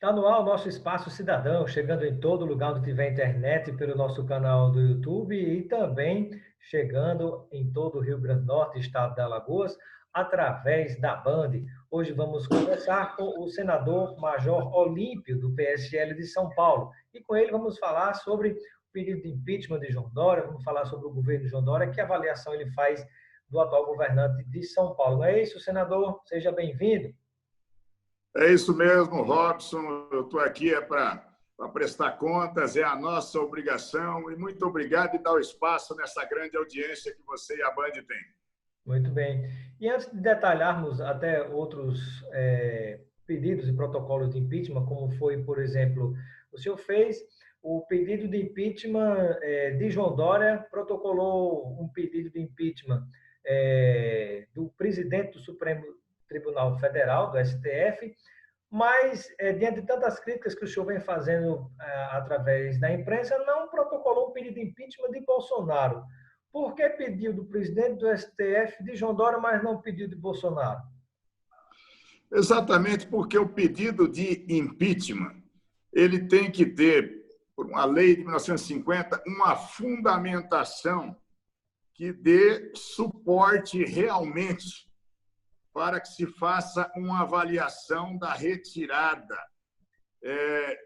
Está no ar o nosso Espaço Cidadão, chegando em todo lugar onde tiver internet, pelo nosso canal do YouTube e também chegando em todo o Rio Grande do Norte, estado de Alagoas, através da Band. Hoje vamos conversar com o senador Major Olímpio, do PSL de São Paulo. E com ele vamos falar sobre o pedido de impeachment de João Dória, vamos falar sobre o governo de João Dória, que avaliação ele faz do atual governante de São Paulo. Não é isso, senador? Seja bem-vindo. É isso mesmo, Robson. Eu estou aqui para prestar contas, é a nossa obrigação. E muito obrigado e dar o espaço nessa grande audiência que você e a Band têm. Muito bem. E antes de detalharmos até outros pedidos e protocolos de impeachment, como foi, por exemplo, o senhor fez o pedido de impeachment de João Dória, protocolou um pedido de impeachment do presidente do Supremo Tribunal Federal, do STF, mas, diante de tantas críticas que o senhor vem fazendo através da imprensa, não protocolou um pedido de impeachment de Bolsonaro. Por que pediu do presidente do STF de João Dória, mas não pediu de Bolsonaro? Exatamente porque o pedido de impeachment ele tem que ter, por uma lei de 1950, uma fundamentação que dê suporte realmente para que se faça uma avaliação da retirada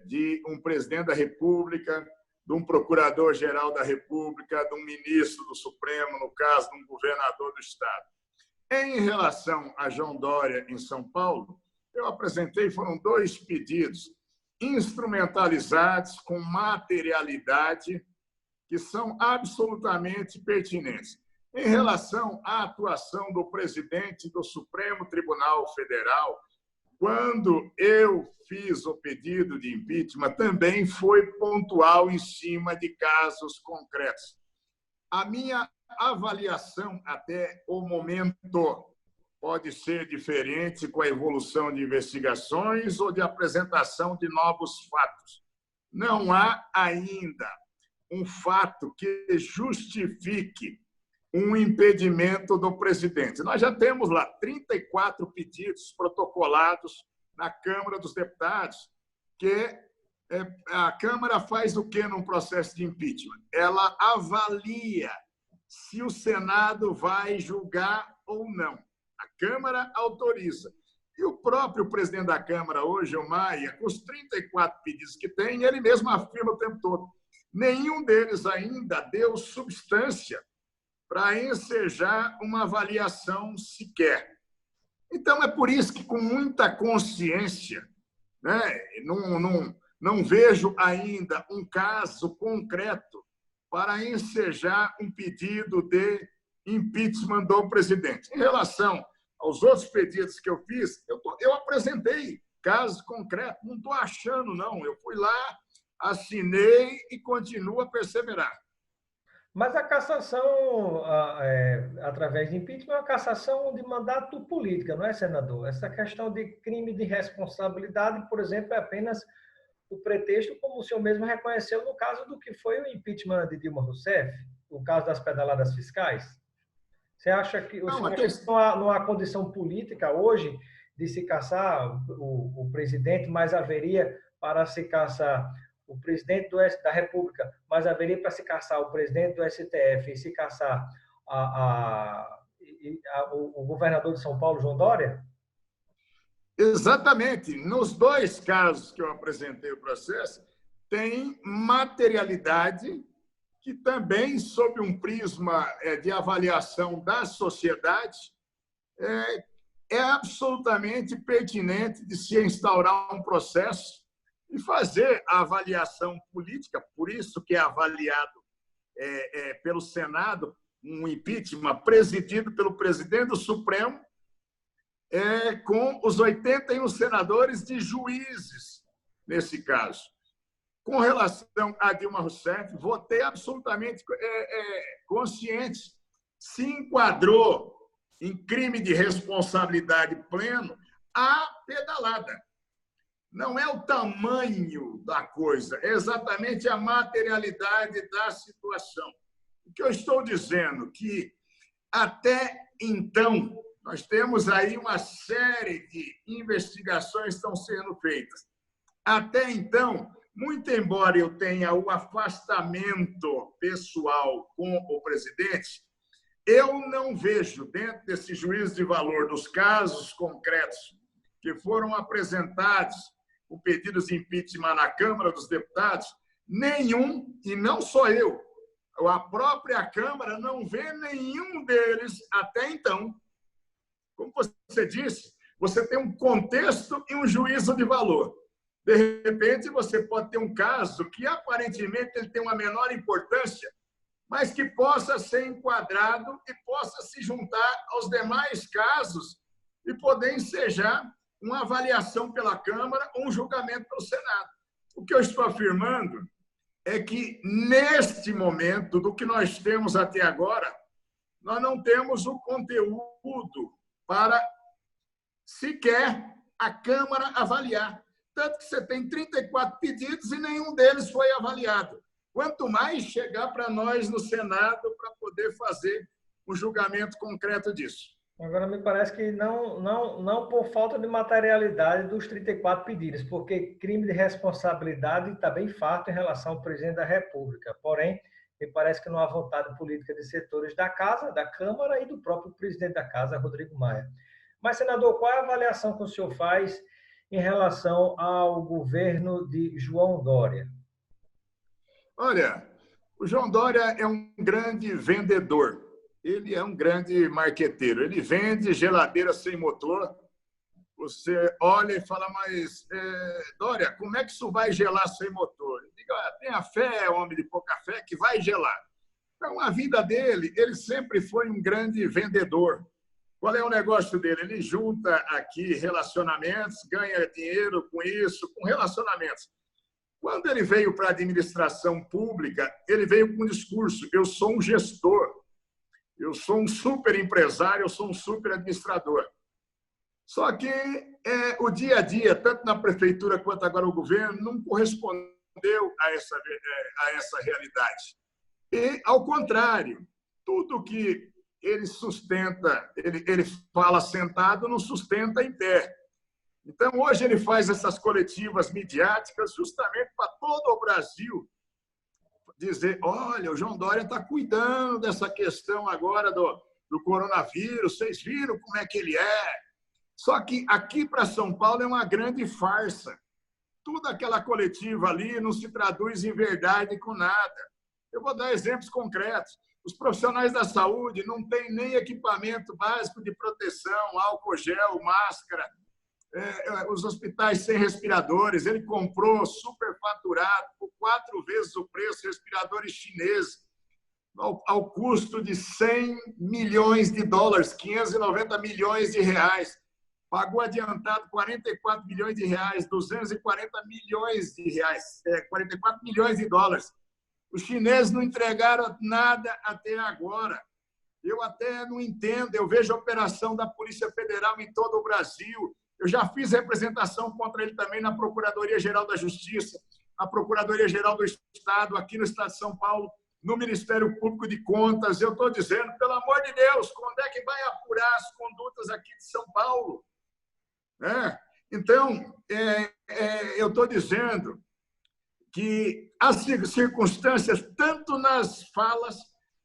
de um presidente da República, de um procurador-geral da República, de um ministro do Supremo, no caso, de um governador do Estado. Em relação a João Dória, em São Paulo, eu apresentei, foram 2 pedidos instrumentalizados com materialidade que são absolutamente pertinentes. Em relação à atuação do presidente do Supremo Tribunal Federal, quando eu fiz o pedido de impeachment, também foi pontual em cima de casos concretos. A minha avaliação até o momento pode ser diferente com a evolução de investigações ou de apresentação de novos fatos. Não há ainda um fato que justifique um impedimento do presidente. Nós já temos lá 34 pedidos protocolados na Câmara dos Deputados, que a Câmara faz o quê num processo de impeachment? Ela avalia se o Senado vai julgar ou não. A Câmara autoriza. E o próprio presidente da Câmara hoje, o Maia, com os 34 pedidos que tem, ele mesmo afirma o tempo todo. Nenhum deles ainda deu substância para ensejar uma avaliação sequer. Então, é por isso que, com muita consciência, não vejo ainda um caso concreto para ensejar um pedido de impeachment do presidente. Em relação aos outros pedidos que eu fiz, eu apresentei casos concretos, não estou achando, não. Eu fui lá, assinei e continuo a perseverar. Mas a cassação, através de impeachment, é uma cassação de mandato política, não é, senador? Essa questão de crime de responsabilidade, por exemplo, é apenas o pretexto, como o senhor mesmo reconheceu no caso do que foi o impeachment de Dilma Rousseff, o caso das pedaladas fiscais. Você acha que não há condição política hoje de se cassar o presidente, mas haveria para se cassar o presidente da República, mas haveria para se caçar o presidente do STF e se caçar o governador de São Paulo, João Dória? Exatamente. Nos 2 casos que eu apresentei o processo, tem materialidade que também, sob um prisma de avaliação da sociedade, é absolutamente pertinente de se instaurar um processo e fazer a avaliação política, por isso que é avaliado pelo Senado, um impeachment presidido pelo presidente do Supremo, com os 81 senadores de juízes, nesse caso. Com relação a Dilma Rousseff, votei absolutamente consciente. Se enquadrou em crime de responsabilidade pleno a pedalada. Não é o tamanho da coisa, é exatamente a materialidade da situação. O que eu estou dizendo é que, até então, nós temos aí uma série de investigações que estão sendo feitas. até então, muito embora eu tenha o afastamento pessoal com o presidente, eu não vejo, dentro desse juízo de valor dos casos concretos que foram apresentados com pedidos de impeachment na Câmara dos Deputados, nenhum, e não só eu, a própria Câmara não vê nenhum deles até então. Como você disse, você tem um contexto e um juízo de valor. De repente, você pode ter um caso que, aparentemente, ele tem uma menor importância, mas que possa ser enquadrado e possa se juntar aos demais casos e poder ensejar uma avaliação pela Câmara ou um julgamento pelo Senado. O que eu estou afirmando é que, neste momento, do que nós temos até agora, nós não temos o conteúdo para sequer a Câmara avaliar. Tanto que você tem 34 pedidos e nenhum deles foi avaliado. Quanto mais chegar para nós no Senado para poder fazer um julgamento concreto disso. Agora, me parece que não por falta de materialidade dos 34 pedidos, porque crime de responsabilidade está bem farto em relação ao presidente da República. Porém, me parece que não há vontade política de setores da Casa, da Câmara e do próprio presidente da Casa, Rodrigo Maia. Mas, senador, qual é a avaliação que o senhor faz em relação ao governo de João Dória? Olha, o João Dória é um grande vendedor. Ele é um grande marqueteiro. Ele vende geladeira sem motor. Você olha e fala, mas, Dória, como é que isso vai gelar sem motor? Ele diz, tenha fé, homem de pouca fé, que vai gelar. Então, a vida dele, ele sempre foi um grande vendedor. Qual é o negócio dele? Ele junta aqui relacionamentos, ganha dinheiro com isso, com relacionamentos. Quando ele veio para a administração pública, ele veio com um discurso, eu sou um gestor, eu sou um super empresário, eu sou um super administrador. Só que o dia a dia, tanto na prefeitura quanto agora o governo, não correspondeu a essa realidade. E, ao contrário, tudo que ele sustenta, ele fala sentado, não sustenta em pé. Então, hoje ele faz essas coletivas midiáticas justamente para todo o Brasil dizer, olha, o João Dória está cuidando dessa questão agora do coronavírus, vocês viram como é que ele é? Só que aqui para São Paulo é uma grande farsa. Toda aquela coletiva ali não se traduz em verdade com nada. Eu vou dar exemplos concretos. Os profissionais da saúde não têm nem equipamento básico de proteção, álcool gel, máscara. Os hospitais sem respiradores, ele comprou superfaturado por 4 vezes o preço, respiradores chineses, ao custo de 100 milhões de dólares, 590 milhões de reais. Pagou adiantado 44 milhões de reais, 240 milhões de reais, 44 milhões de dólares. Os chineses não entregaram nada até agora. Eu até não entendo, eu vejo a operação da Polícia Federal em todo o Brasil. Eu já fiz representação contra ele também na Procuradoria-Geral da Justiça, na Procuradoria-Geral do Estado, aqui no Estado de São Paulo, no Ministério Público de Contas. Eu estou dizendo, pelo amor de Deus, quando é que vai apurar as condutas aqui de São Paulo? Então, eu estou dizendo que as circunstâncias, tanto nas falas,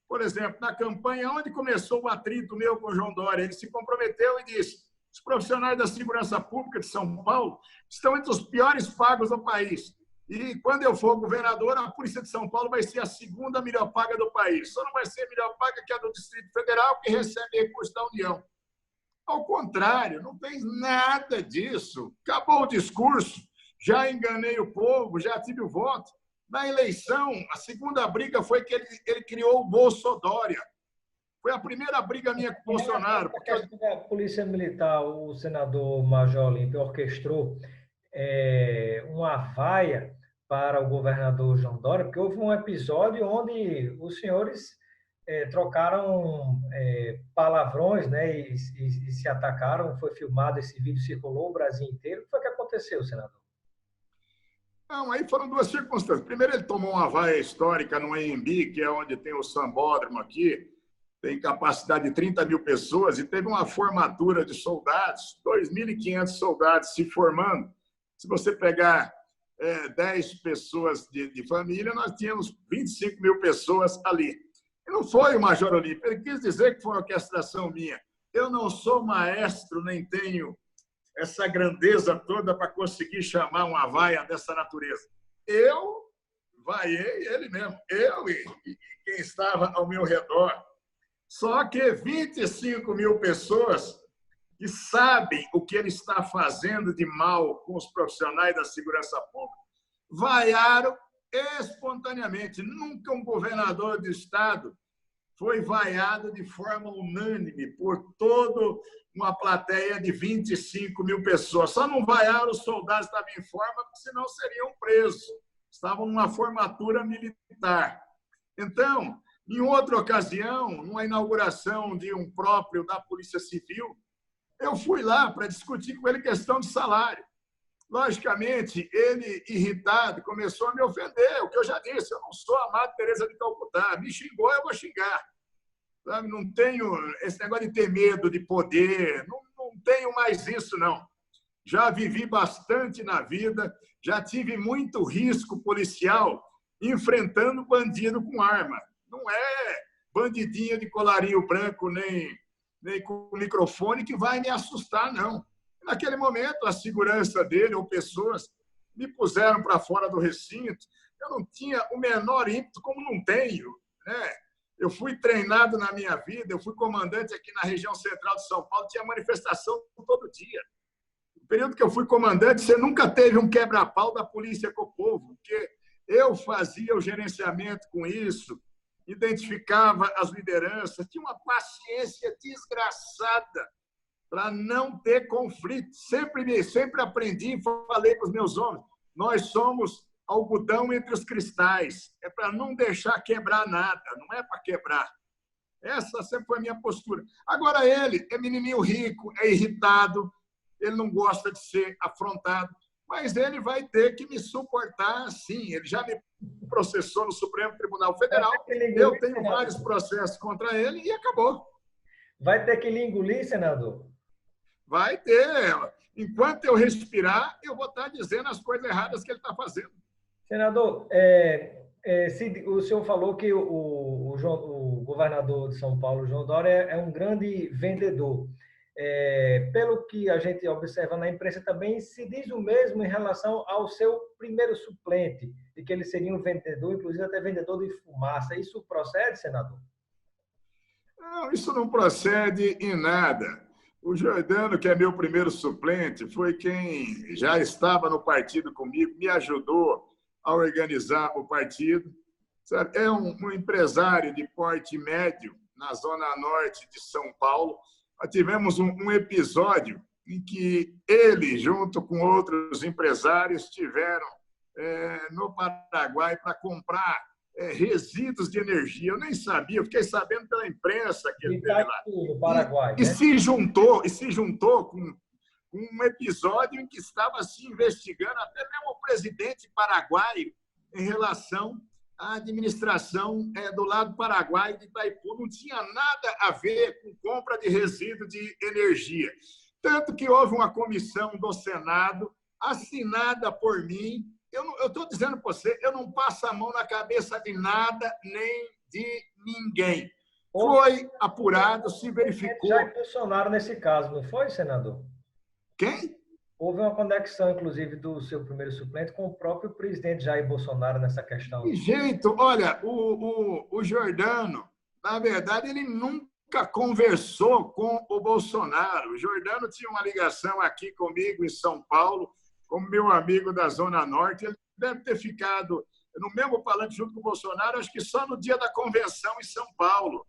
por exemplo, na campanha, onde começou o atrito meu com o João Dória, ele se comprometeu e disse, os profissionais da segurança pública de São Paulo estão entre os piores pagos do país. E, quando eu for governador, a Polícia de São Paulo vai ser a segunda melhor paga do país. Só não vai ser melhor paga que a do Distrito Federal, que recebe recursos da União. Ao contrário, não tem nada disso. Acabou o discurso, já enganei o povo, já tive o voto. Na eleição, a segunda briga foi que ele criou o Bolsodória. Foi a primeira briga minha com o Bolsonaro. Porque a Polícia Militar, o senador Major Olímpio orquestrou uma vaia para o governador João Dória, porque houve um episódio onde os senhores trocaram palavrões, né, e se atacaram, foi filmado, esse vídeo circulou o Brasil inteiro. O que foi que aconteceu, senador? Não, aí foram duas circunstâncias. Primeiro, ele tomou uma vaia histórica no AMB, que é onde tem o sambódromo aqui, tem capacidade de 30 mil pessoas, e teve uma formatura de soldados, 2.500 soldados se formando. Se você pegar 10 pessoas de família, nós tínhamos 25 mil pessoas ali. E não foi o Major Olímpio, ele quis dizer que foi uma orquestração minha. Eu não sou maestro, nem tenho essa grandeza toda para conseguir chamar uma vaia dessa natureza. Eu vaiei ele mesmo, eu e quem estava ao meu redor. Só que 25 mil pessoas que sabem o que ele está fazendo de mal com os profissionais da segurança pública vaiaram espontaneamente. Nunca um governador do estado foi vaiado de forma unânime por toda uma plateia de 25 mil pessoas. Só não vaiaram os soldados que estavam em forma, porque senão seriam presos. Estavam numa formatura militar. Então, em outra ocasião, numa inauguração de um próprio da Polícia Civil, eu fui lá para discutir com ele questão de salário. Logicamente, ele, irritado, começou a me ofender, o que eu já disse, eu não sou a Madre Teresa de Calcutá, me xingou, eu vou xingar. Sabe? Não tenho esse negócio de ter medo de poder, não tenho mais isso, não. Já vivi bastante na vida, já tive muito risco policial enfrentando bandido com arma. Não é bandidinha de colarinho branco, nem com microfone que vai me assustar, não. Naquele momento, a segurança dele ou pessoas me puseram para fora do recinto. Eu não tinha o menor ímpeto, como não tenho, né? Eu fui treinado na minha vida, eu fui comandante aqui na região central de São Paulo, tinha manifestação todo dia. No período que eu fui comandante, você nunca teve um quebra-pau da polícia com o povo, porque eu fazia o gerenciamento com isso, identificava as lideranças, tinha uma paciência desgraçada para não ter conflito. Sempre aprendi e falei para os meus homens, nós somos algodão entre os cristais, é para não deixar quebrar nada, não é para quebrar. Essa sempre foi a minha postura. Agora ele é menininho rico, é irritado, ele não gosta de ser afrontado, mas ele vai ter que me suportar, sim. Ele já me processou no Supremo Tribunal Federal, eu tenho vários processos contra ele e acabou. Vai ter que lhe engolir, senador? Vai ter. Enquanto eu respirar, eu vou estar dizendo as coisas erradas que ele está fazendo. Senador, o senhor falou que o governador de São Paulo, João Dória, é um grande vendedor. Pelo que a gente observa na imprensa também, se diz o mesmo em relação ao seu primeiro suplente, de que ele seria um vendedor, inclusive até vendedor de fumaça. Isso procede, senador? Não, isso não procede em nada. O Jordano, que é meu primeiro suplente, foi quem já estava no partido comigo, me ajudou a organizar o partido. É um empresário de porte médio na zona norte de São Paulo. Nós tivemos um episódio em que ele, junto com outros empresários, estiveram no Paraguai para comprar resíduos de energia. Eu nem sabia, eu fiquei sabendo pela imprensa que ele teve lá. No Paraguai, e se juntou com um episódio em que estava se investigando até mesmo o presidente paraguaio em relação à administração do lado paraguaio de Itaipu. Não tinha nada a ver com compra de resíduo de energia. Tanto que houve uma comissão do Senado assinada por mim. Eu estou dizendo para você, eu não passo a mão na cabeça de nada nem de ninguém. Foi apurado, se verificou. Jair Bolsonaro nesse caso, não foi, senador? Quem? Houve uma conexão, inclusive, do seu primeiro suplente com o próprio presidente Jair Bolsonaro nessa questão. De jeito, olha, o Jordano, na verdade, ele nunca conversou com o Bolsonaro. O Jordano tinha uma ligação aqui comigo em São Paulo, como meu amigo da Zona Norte. Ele deve ter ficado no mesmo palanque junto com o Bolsonaro, acho que só no dia da convenção em São Paulo.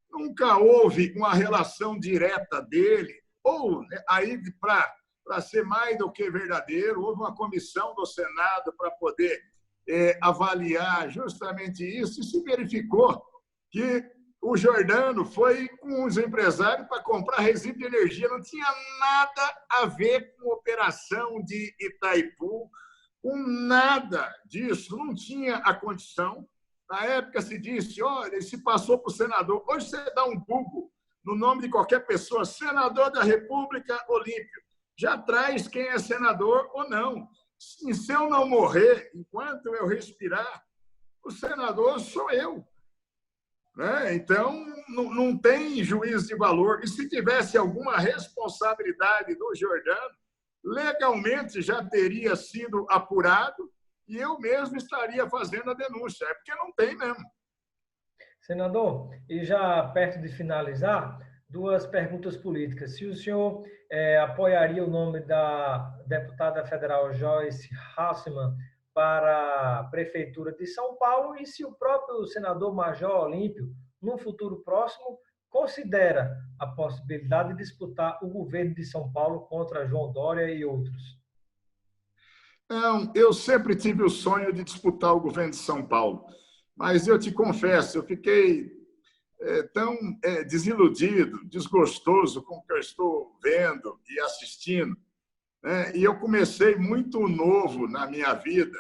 Nunca houve uma relação direta dele, ou aí para ser mais do que verdadeiro, houve uma comissão do Senado para poder avaliar justamente isso, e se verificou que o Jordano foi com os empresários para comprar resíduo de energia. Não tinha nada a ver com operação de Itaipu, com nada disso, não tinha a condição. Na época se disse, olha, ele se passou para o senador. Hoje você dá um Google no nome de qualquer pessoa, senador da República Olímpio, já traz quem é senador ou não. E se eu não morrer, enquanto eu respirar, o senador sou eu. Né? Então, não tem juízo de valor. E se tivesse alguma responsabilidade do Giordano, legalmente já teria sido apurado e eu mesmo estaria fazendo a denúncia. É porque não tem mesmo. Senador, e já perto de finalizar, duas perguntas políticas. Se o senhor apoiaria o nome da deputada federal Joyce Hasselmann para a Prefeitura de São Paulo e se o próprio senador Major Olímpio, num futuro próximo, considera a possibilidade de disputar o governo de São Paulo contra João Dória e outros? Não, eu sempre tive o sonho de disputar o governo de São Paulo, mas eu te confesso, eu fiquei tão desiludido, desgostoso com o que eu estou vendo e assistindo, né? E eu comecei muito novo na minha vida,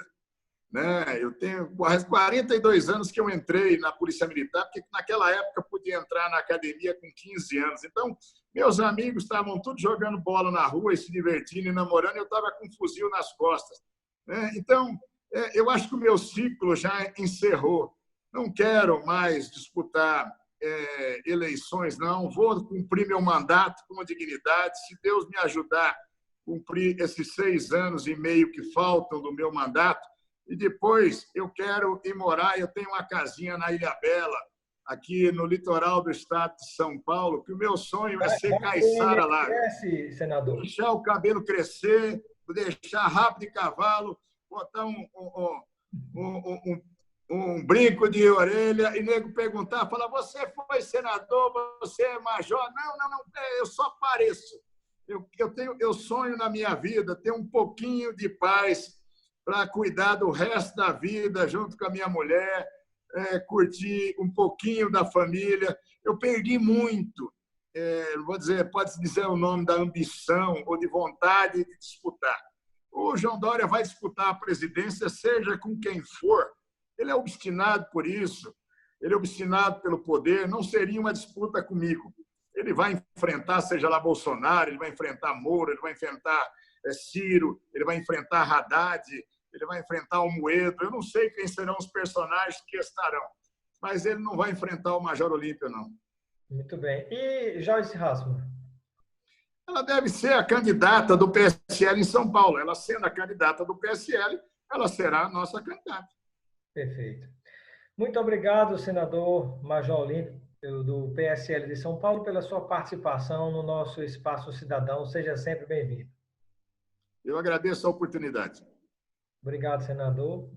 né? Eu tenho 42 anos que eu entrei na Polícia Militar, porque naquela época eu podia entrar na academia com 15 anos. Então, meus amigos estavam todos jogando bola na rua e se divertindo e namorando, eu estava com um fuzil nas costas. Né? Então, eu acho que o meu ciclo já encerrou. Não quero mais disputar eleições, não. Vou cumprir meu mandato com dignidade. Se Deus me ajudar a cumprir esses 6 anos e meio que faltam do meu mandato, e depois eu quero ir morar, eu tenho uma casinha na Ilhabela, aqui no litoral do estado de São Paulo, que o meu sonho é ser caiçara lá. Senador. Deixar o cabelo crescer, deixar rabo de cavalo, botar um brinco de orelha e nego perguntar, falar, você foi senador, você é major? Não, eu só pareço. Eu sonho na minha vida ter um pouquinho de paz para cuidar do resto da vida junto com a minha mulher, curtir um pouquinho da família. Eu perdi muito, vou dizer, pode-se dizer o nome da ambição ou de vontade de disputar. O João Dória vai disputar a presidência, seja com quem for. Ele é obstinado por isso, ele é obstinado pelo poder, não seria uma disputa comigo. Ele vai enfrentar, seja lá Bolsonaro, ele vai enfrentar Moro, ele vai enfrentar Ciro, ele vai enfrentar Haddad, ele vai enfrentar o Moedo. Eu não sei quem serão os personagens que estarão, mas ele não vai enfrentar o Major Olímpio, não. Muito bem. E Joyce Hasselmann? Ela deve ser a candidata do PSL em São Paulo. Ela sendo a candidata do PSL, ela será a nossa candidata. Perfeito. Muito obrigado, senador Major Olímpio, do PSL de São Paulo, pela sua participação no nosso Espaço Cidadão. Seja sempre bem-vindo. Eu agradeço a oportunidade. Obrigado, senador.